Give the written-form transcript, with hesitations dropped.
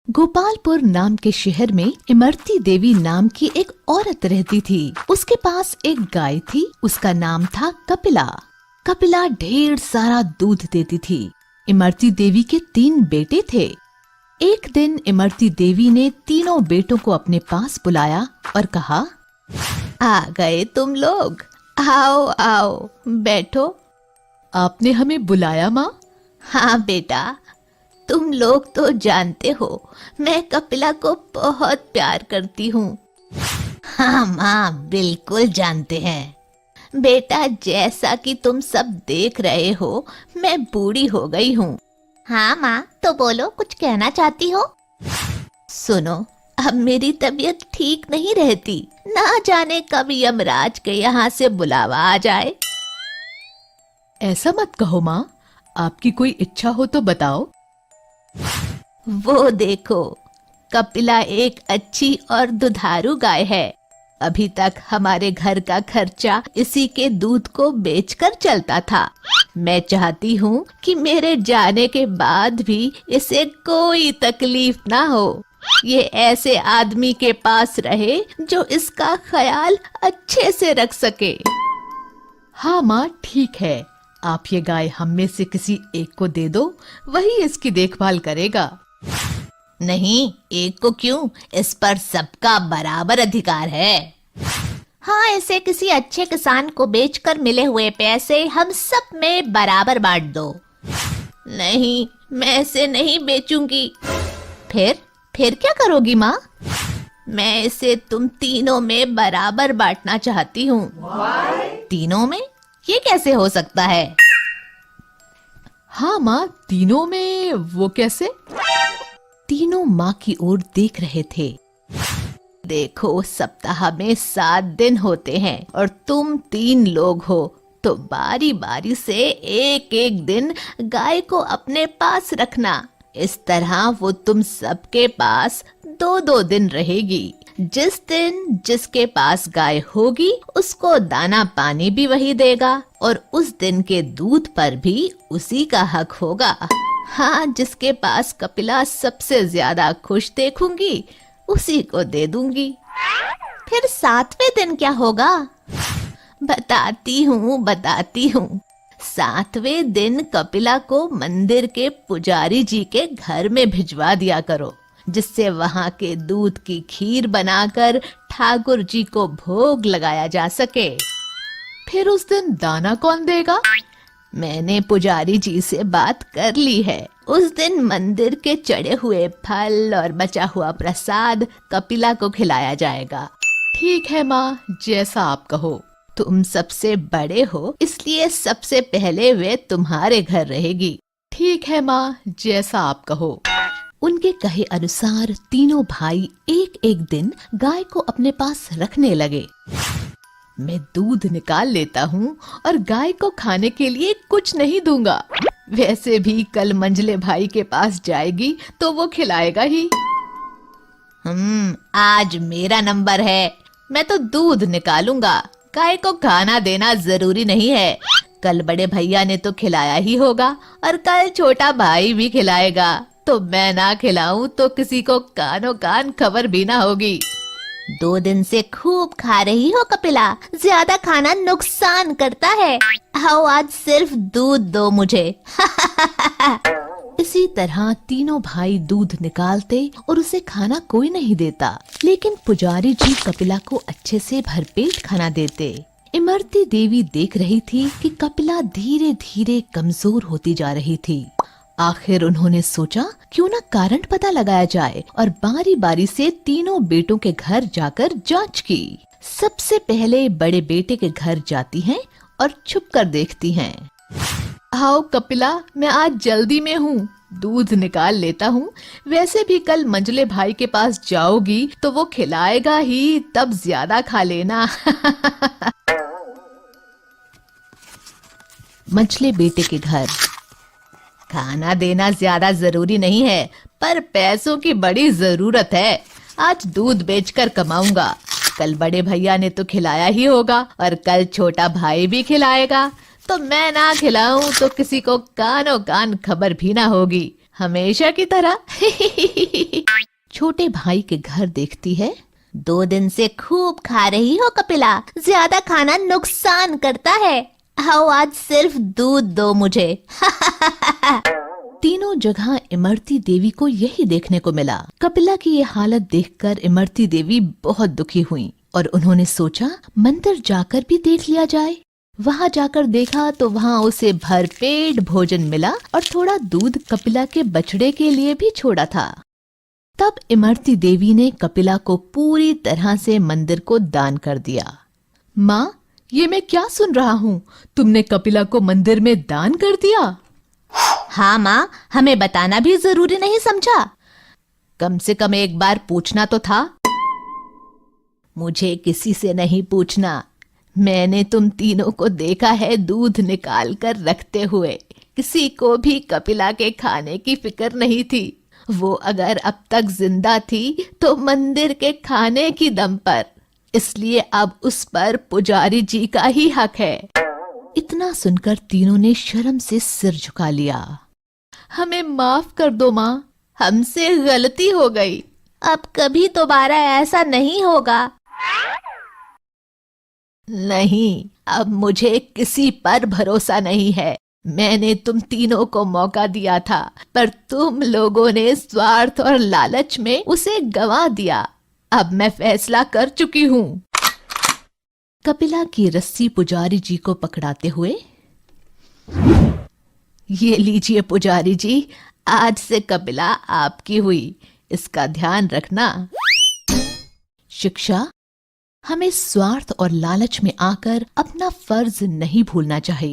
गोपालपुर नाम के शहर में इमरती देवी नाम की एक औरत रहती थी। उसके पास एक गाय थी। उसका नाम था कपिला। कपिला ढेर सारा दूध देती थी। इमरती देवी के 3 बेटे थे। एक दिन इमरती देवी ने तीनों बेटों को अपने पास बुलाया और कहा, आ गए तुम लोग, आओ आओ बैठो। आपने हमें बुलाया माँ? हाँ बेटा, तुम लोग तो जानते हो मैं कपिला को बहुत प्यार करती हूँ। हाँ माँ, बिल्कुल जानते हैं। बेटा, जैसा कि तुम सब देख रहे हो, मैं बूढ़ी हो गई हूँ। हाँ माँ, तो बोलो, कुछ कहना चाहती हो? सुनो, अब मेरी तबीयत ठीक नहीं रहती। ना जाने कब यमराज के यहाँ से बुलावा आ जाए। ऐसा मत कहो माँ, आपकी कोई इच्छा हो तो बताओ। वो देखो, कपिला एक अच्छी और दुधारू गाय है। अभी तक हमारे घर का खर्चा इसी के दूध को बेचकर चलता था। मैं चाहती हूँ कि मेरे जाने के बाद भी इसे कोई तकलीफ ना हो। ये ऐसे आदमी के पास रहे जो इसका ख्याल अच्छे से रख सके। हाँ माँ, ठीक है। आप ये गाय हम में से किसी एक को दे दो, वही इसकी देखभाल करेगा। नहीं, एक को क्यों? इस पर सबका बराबर अधिकार है। हाँ, इसे किसी अच्छे किसान को बेचकर मिले हुए पैसे हम सब में बराबर बांट दो। नहीं, मैं इसे नहीं बेचूंगी। फिर क्या करोगी माँ? मैं इसे तुम तीनों में बराबर बांटना चाहती हूँ। तीनों में? ये कैसे हो सकता है? हाँ माँ, तीनों में वो कैसे? तीनों माँ की ओर देख रहे थे। देखो, सप्ताह में 7 दिन होते हैं और तुम 3 लोग हो, तो बारी बारी से एक एक दिन गाय को अपने पास रखना। इस तरह वो तुम सबके पास 2-2 दिन रहेगी। जिस दिन जिसके पास गाय होगी उसको दाना पानी भी वही देगा और उस दिन के दूध पर भी उसी का हक होगा। हाँ, जिसके पास कपिला सबसे ज्यादा खुश देखूंगी उसी को दे दूंगी। फिर 7वें दिन क्या होगा? बताती हूँ। 7वें दिन कपिला को मंदिर के पुजारी जी के घर में भिजवा दिया करो, जिससे वहाँ के दूध की खीर बनाकर ठाकुर जी को भोग लगाया जा सके। फिर उस दिन दाना कौन देगा? मैंने पुजारी जी से बात कर ली है। उस दिन मंदिर के चढ़े हुए फल और बचा हुआ प्रसाद कपिला को खिलाया जाएगा। ठीक है माँ, जैसा आप कहो। तुम सबसे बड़े हो, इसलिए सबसे पहले वे तुम्हारे घर रहेगी। ठीक है माँ, जैसा आप कहो। उनके कहे अनुसार तीनों भाई एक एक दिन गाय को अपने पास रखने लगे। मैं दूध निकाल लेता हूँ और गाय को खाने के लिए कुछ नहीं दूंगा। वैसे भी कल मंझले भाई के पास जाएगी तो वो खिलाएगा ही। आज मेरा नंबर है। मैं तो दूध निकालूंगा, गाय को खाना देना जरूरी नहीं है। कल बड़े भैया ने तो खिलाया ही होगा और कल छोटा भाई भी खिलाएगा। तो मैं ना खिलाऊं तो किसी को कानो कान खबर भी ना होगी। 2 दिन से खूब खा रही हो कपिला, ज्यादा खाना नुकसान करता है। आओ, आज सिर्फ दूध दो मुझे। इसी तरह तीनों भाई दूध निकालते और उसे खाना कोई नहीं देता, लेकिन पुजारी जी कपिला को अच्छे से भरपेट खाना देते। इमरती देवी देख रही थी कि कपिला धीरे धीरे कमजोर होती जा रही थी। आखिर उन्होंने सोचा क्यों ना कारण पता लगाया जाए और बारी बारी से तीनों बेटों के घर जाकर जांच की। सबसे पहले बड़े बेटे के घर जाती हैं और छुप कर देखती हैं। आओ कपिला, मैं आज जल्दी में हूँ, दूध निकाल लेता हूँ। वैसे भी कल मंझले भाई के पास जाओगी तो वो खिलाएगा ही, तब ज्यादा खा लेना। मंझले बेटे के घर। खाना देना ज्यादा जरूरी नहीं है, पर पैसों की बड़ी जरूरत है। आज दूध बेचकर कमाऊंगा। कल बड़े भैया ने तो खिलाया ही होगा और कल छोटा भाई भी खिलाएगा। तो मैं ना खिलाऊं तो किसी को कानो कान खबर भी ना होगी। हमेशा की तरह। छोटे भाई के घर देखती है। 2 दिन से खूब खा रही हो कपिला, ज्यादा खाना नुकसान करता है। आओ आज सिर्फ दूध दो मुझे। तीनों जगह इमरती देवी को यही देखने को मिला। कपिला की ये हालत देखकर इमरती देवी बहुत दुखी हुई और उन्होंने सोचा मंदिर जाकर भी देख लिया जाए। वहां जाकर देखा तो वहां उसे भरपेट भोजन मिला और थोड़ा दूध कपिला के बछड़े के लिए भी छोड़ा था। तब इमरती देवी ने कपिला को पूरी तरह से मंदिर को दान कर दिया। माँ, ये मैं क्या सुन रहा हूँ? तुमने कपिला को मंदिर में दान कर दिया? हाँ माँ, हमें बताना भी जरूरी नहीं समझा? कम से कम एक बार पूछना तो था। मुझे किसी से नहीं पूछना। मैंने तुम तीनों को देखा है दूध निकाल कर रखते हुए। किसी को भी कपिला के खाने की फिक्र नहीं थी। वो अगर अब तक जिंदा थी तो मंदिर के खाने की दम पर। इसलिए अब उस पर पुजारी जी का ही हक है। इतना सुनकर तीनों ने शर्म से सिर झुका लिया। हमें माफ कर दो माँ, हमसे गलती हो गई। अब कभी दोबारा ऐसा नहीं होगा। नहीं, अब मुझे किसी पर भरोसा नहीं है। मैंने तुम तीनों को मौका दिया था, पर तुम लोगों ने स्वार्थ और लालच में उसे गंवा दिया। अब मैं फैसला कर चुकी हूँ। कपिला की रस्सी पुजारी जी को पकड़ाते हुए, ये लीजिए पुजारी जी, आज से कपिला आपकी हुई, इसका ध्यान रखना। शिक्षा: हमें स्वार्थ और लालच में आकर अपना फर्ज नहीं भूलना चाहिए।